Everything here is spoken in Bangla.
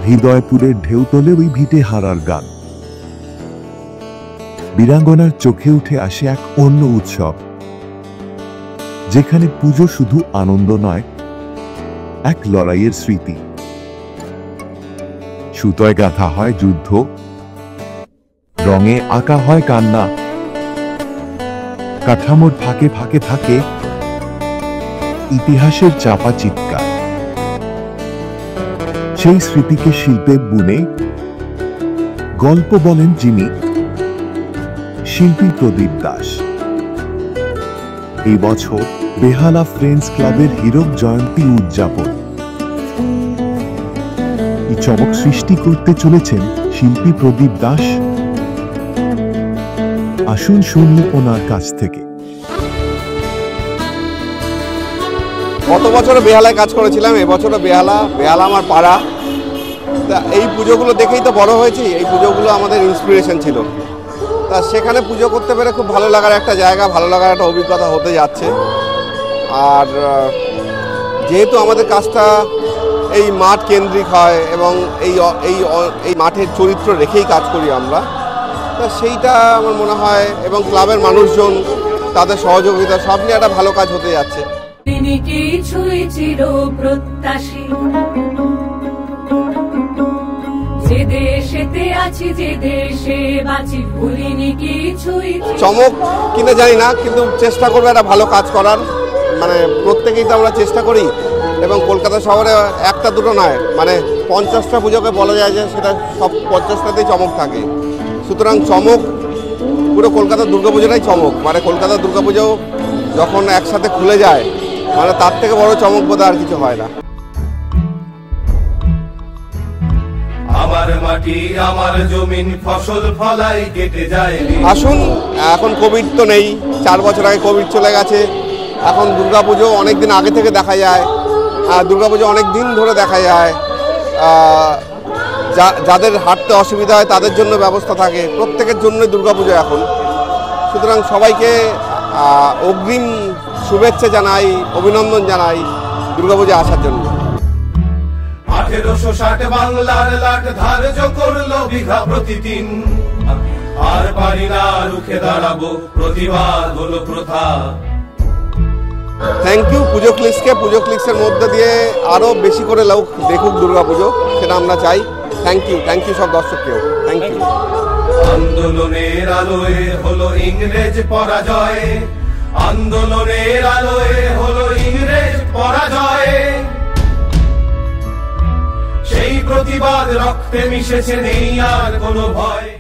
হৃদয়পুরের ঢেউ তোলে ওই ভিটে হারার গান। বীরাঙ্গনার চোখে উঠে আসে এক অন্য উৎসব, যেখানে পুজো শুধু আনন্দ নয়, এক লড়াইয়ের স্মৃতি। সুতোয় গাঁথা হয় যুদ্ধ, রঙে আঁকা হয় কান্না, কাঠামোর ফাঁকে ফাঁকে থাকে ইতিহাসের চাপা চিৎকার। সেই স্মৃতিকে শিল্পে বুনে গল্প বলেন যিনি, শিল্পী প্রদীপ দাস। এই বছর বেহালা ফ্রেন্ডস ক্লাবের হীরক জয়ন্তী উদযাপন। এই চমক সৃষ্টি করতে চলেছেন শিল্পী প্রদীপ দাস। আসুন শুনি ওনার কাছ থেকে। গত বছরও বেহালায় কাজ করেছিলাম, এবছরও বেহালা আমার পাড়া। তা এই পুজোগুলো দেখেই তো বড় হয়েছি, এই পুজোগুলো আমাদের ইন্সপিরেশন ছিল। তা সেখানে পুজো করতে পেরে খুব ভালো লাগার একটা জায়গা, ভালো লাগার একটা অভিজ্ঞতা হতে যাচ্ছে। আর যেহেতু আমাদের কাজটা এই মাঠ কেন্দ্রিক হয় এবং এই মাঠের চরিত্র রেখেই কাজ করি আমরা, তা সেইটা আমার মনে হয় এবং ক্লাবের মানুষজন তাদের সহযোগিতা সব নিয়ে একটা ভালো কাজ হতে যাচ্ছে। তিনি কিছুই চির প্রত্যাশী, যে দেশেতে আছি যে দেশে বাঁচি ভুলিনি কিছুই। চমক কিনা জানি না, কিন্তু চেষ্টা করবো একটা ভালো কাজ করার। মানে প্রত্যেকেই তো আমরা চেষ্টা করি, এবং কলকাতা শহরে একটা দুটো নয়, মানে 50টা পুজোকে বলা যায় যে সেটা সব 50টাতেই চমক থাকে। সুতরাং চমক পুরো কলকাতার দুর্গাপুজোটাই চমক। মানে কলকাতার দুর্গাপুজো যখন একসাথে খুলে যায়, মানে তার থেকে বড় চমক বোধ আর কিছু হয় না। আমার মাটি আমার জমিন ফসল ফলাই কেটে যায়। আসুন, এখন কোভিড তো নেই, 4 বছর আগে কোভিড চলে গেছে। এখন দুর্গাপুজো অনেক দিন আগে থেকে দেখা যায়, দুর্গাপুজো অনেক দিন ধরে দেখা যায়। যাদের হাঁটতে অসুবিধা হয় তাদের জন্য ব্যবস্থা থাকে, প্রত্যেকের জন্যই দুর্গাপুজো এখন। সুতরাং সবাইকে অগ্রিম শুভেচ্ছা জানাই, অভিনন্দন জানাই দুর্গাপুজো আসার জন্য। 1860 বাংলার লাট ধার্য করলো বিঘা প্রতিদিন, আর পারি না রুখে দাঁড়াবো, প্রতিবাদ হলো প্রথা। থ্যাংক ইউ পুজো ক্লিক্সের মধ্যে দিয়ে আরো বেশি করে লোক দেখুক দুর্গাপুজো, সেটা আমরা চাই। থ্যাংক ইউ সব দর্শককেও থ্যাংক ইউ। আন্দোলনের আলোয় হলো ইংরেজ পরাজয়, আন্দোলনের আলোয় হলো ইংরেজ পরাজয়। সেই প্রতিবাদ রক্তে মিশেছে, নেই আর কোনো ভয়।